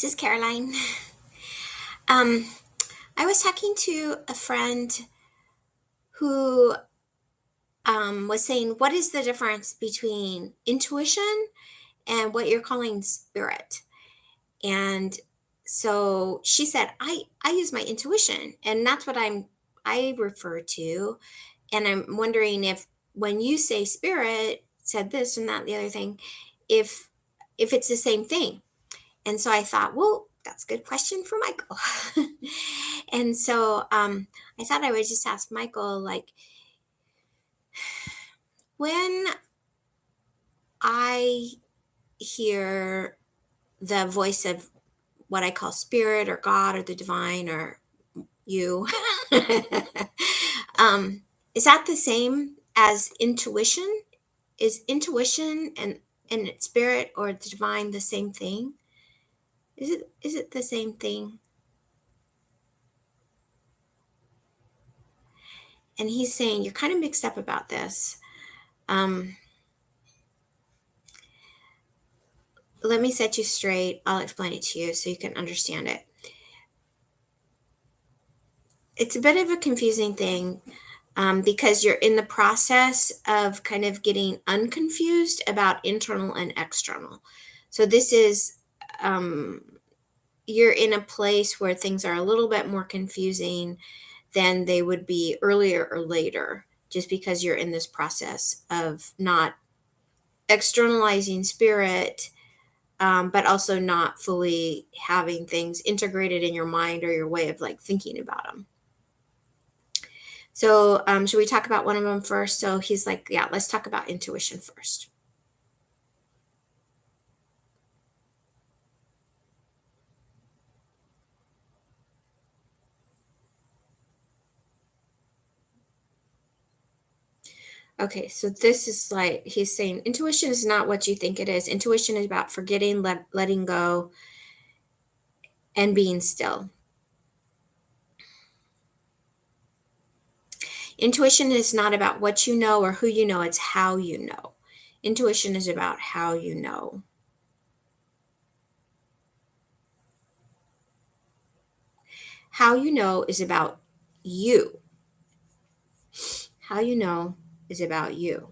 This is Caroline. Um, I was talking to a friend who was saying, what is the difference between intuition and what you're calling spirit? And so she said, I use my intuition, and that's what I refer to. And I'm wondering if when you say spirit said this and that and the other thing, if if it's the same thing. And so I thought, well, that's a good question for Michael. And so I thought I would just ask Michael, like, when I hear the voice of what I call spirit or God or the divine or you, um, is that the same as intuition? Is intuition and its spirit or the divine the same thing? Is it the same thing? And he's saying you're kind of mixed up about this. Um, Let me set you straight. I'll explain it to you so you can understand it. It's a bit of a confusing thing because you're in the process of kind of getting unconfused about internal and external. So, this is, um, you're in a place where things are a little bit more confusing than they would be earlier or later, just because you're in this process of not externalizing spirit, but also not fully having things integrated in your mind or your way of like thinking about them. So, should we talk about one of them first? So he's like, yeah, let's talk about intuition first. Okay, so this is like he's saying intuition is not what you think it is. Intuition is about forgetting, letting go, and being still. Intuition is not about what you know or who you know, it's how you know. Intuition is about how you know. How you know is about you. How you know is about you.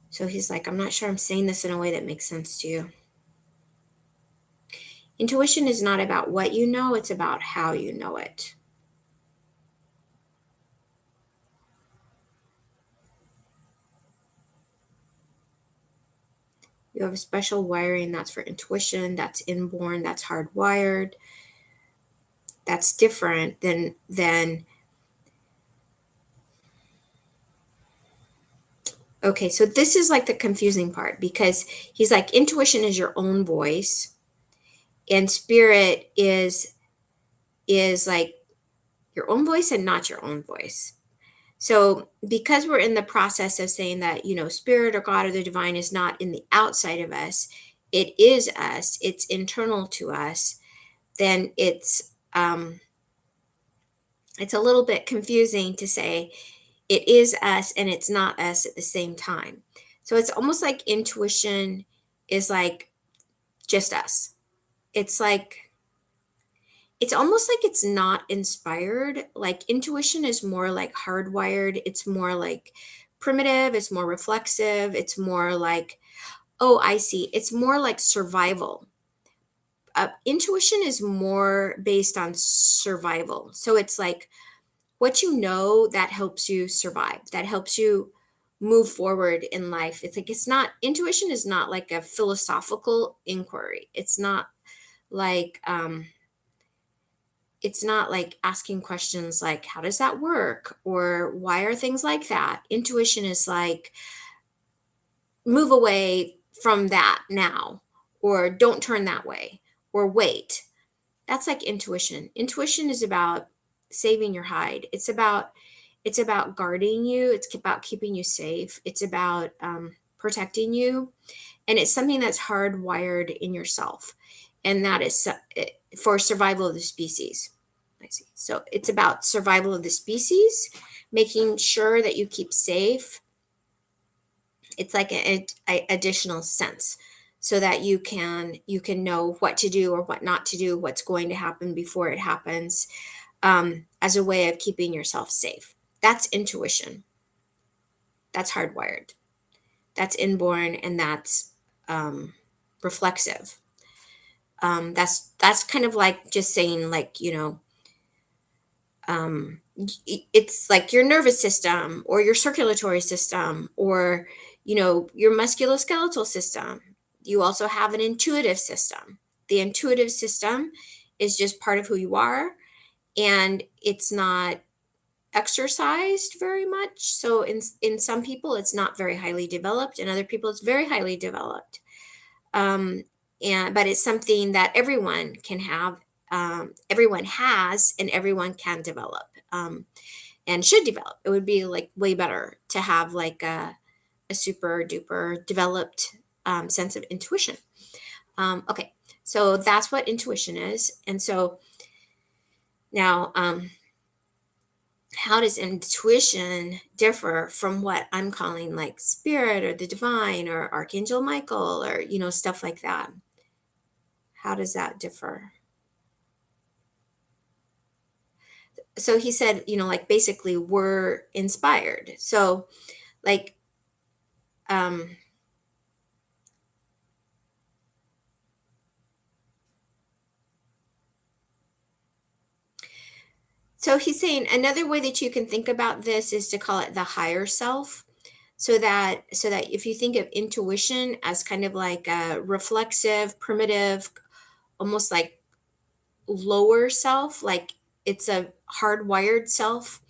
So he's like, I'm not sure I'm saying this in a way that makes sense to you. Intuition is not about what you know, it's about how you know it. You have a special wiring that's for intuition, that's inborn, that's hardwired, that's different than okay, so this is like the confusing part because he's like intuition is your own voice and spirit is like your own voice and not your own voice. So, because we're in the process of saying that, spirit or God or the divine is not in the outside of us, it is us, it's internal to us, then it's a little bit confusing to say it is us and it's not us at the same time. So, it's almost like intuition is like just us. It's like it's almost like it's not inspired. Like intuition is more like hardwired. It's more like primitive. It's more reflexive. It's more like, oh, I see. It's more like survival. Intuition is more based on survival. So it's like what you know that helps you survive, that helps you move forward in life. It's like, it's not, intuition is not like a philosophical inquiry. Like, um, it's not like asking questions like how does that work or why are things like that. Intuition is like move away from that now, or don't turn that way, or wait. That's like intuition. Intuition is about saving your hide. It's about guarding you. It's about keeping you safe. It's about protecting you, and it's something that's hardwired in yourself, and that is for survival of the species. I see. So it's about survival of the species, making sure that you keep safe It's like a additional sense so that you can know what to do or what not to do, what's going to happen before it happens, as a way of keeping yourself safe. That's intuition. That's hardwired. That's inborn, and that's reflexive. That's kind of like just saying, like, it's like your nervous system or your circulatory system, or your musculoskeletal system. You also have an intuitive system. The intuitive system is just part of who you are, and it's not exercised very much. So in some people it's not very highly developed, and other people it's very highly developed. um, and but it's something that everyone can have, everyone has, and everyone can develop, and should develop. It would be like way better to have like a super duper developed sense of intuition. Okay, so that's what intuition is. And so now, how does intuition differ from what I'm calling like spirit or the divine or Archangel Michael, or stuff like that? How does that differ? So he said, like basically we're inspired. So like, um so he's saying another way that you can think about this is to call it the higher self. So that if you think of intuition as kind of like a reflexive, primitive, almost like lower self, like it's a hardwired self.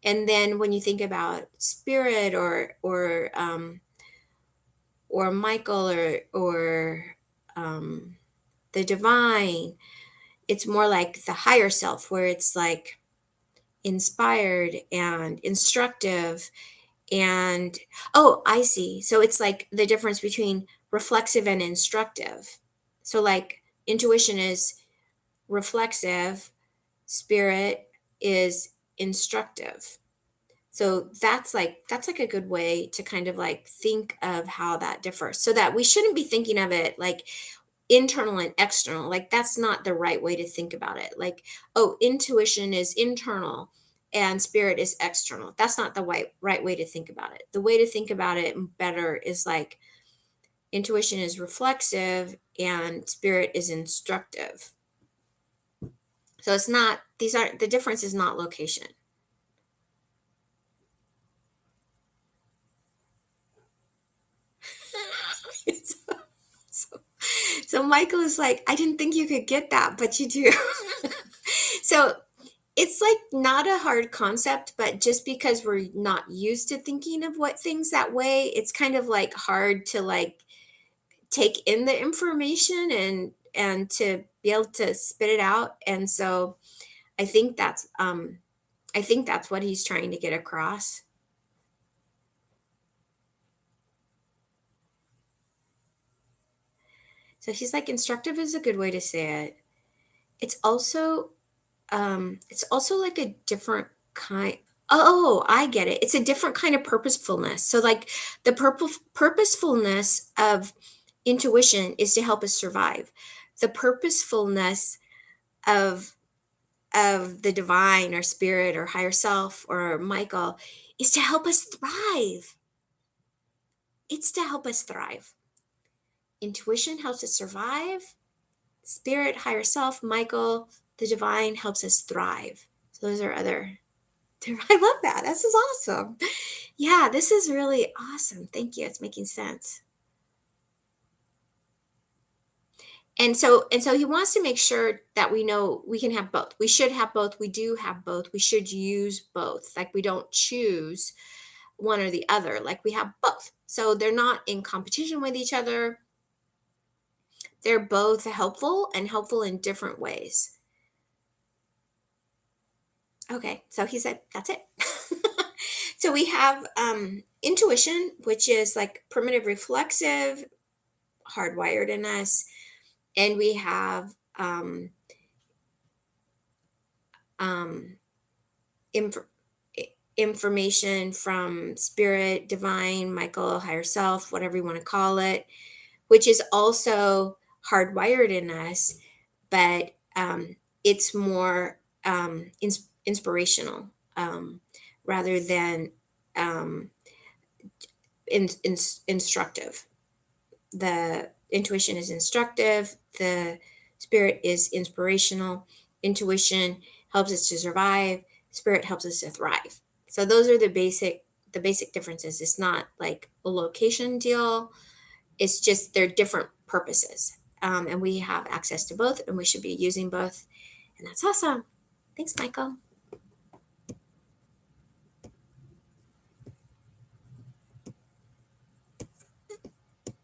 And then when you think about spirit or Michael or the divine, it's more like the higher self, where it's like inspired and instructive. And oh, I see. So it's like the difference between reflexive and instructive. So like intuition is reflexive, spirit is instructive. So that's like a good way to kind of like think of how that differs, so that we shouldn't be thinking of it like internal and external. Like that's not the right way to think about it. Like, oh, intuition is internal and spirit is external. That's not the right way to think about it. The way to think about it better is like intuition is reflexive and spirit is instructive. So it's not, these aren't, the difference is not location. so, so so Michael is like, I didn't think you could get that, but you do. So it's like not a hard concept, but just because we're not used to thinking of what things that way, it's kind of like hard to like take in the information and to be able to spit it out. And so I think that's I think that's what he's trying to get across. So he's like, instructive is a good way to say it. It's also it's also like a different kind. Oh, I get it. It's a different kind of purposefulness. So like the purposefulness of intuition is to help us survive. The purposefulness of the divine or spirit or higher self or Michael is to help us thrive. It's to help us thrive. Intuition helps us survive. Spirit, higher self, Michael, the divine helps us thrive. So those are other. I love that. This is awesome. Yeah, this is really awesome. Thank you. It's making sense. And so he wants to make sure that we know we can have both. We should have both. We do have both. We should use both. Like we don't choose one or the other. Like we have both. So they're not in competition with each other. They're both helpful and helpful in different ways. Okay, so he said that's it. So we have intuition, which is like primitive reflexive, hardwired in us, and we have um, inf- information from spirit, divine, Michael, higher self, whatever you want to call it, which is also hardwired in us, but it's more inspirational, rather than um, instructive. The intuition is instructive, the spirit is inspirational. Intuition helps us to survive, spirit helps us to thrive. So those are the basic differences. It's not like a location deal, it's just they're different purposes. And we have access to both, and we should be using both. And that's awesome. Thanks, Michael.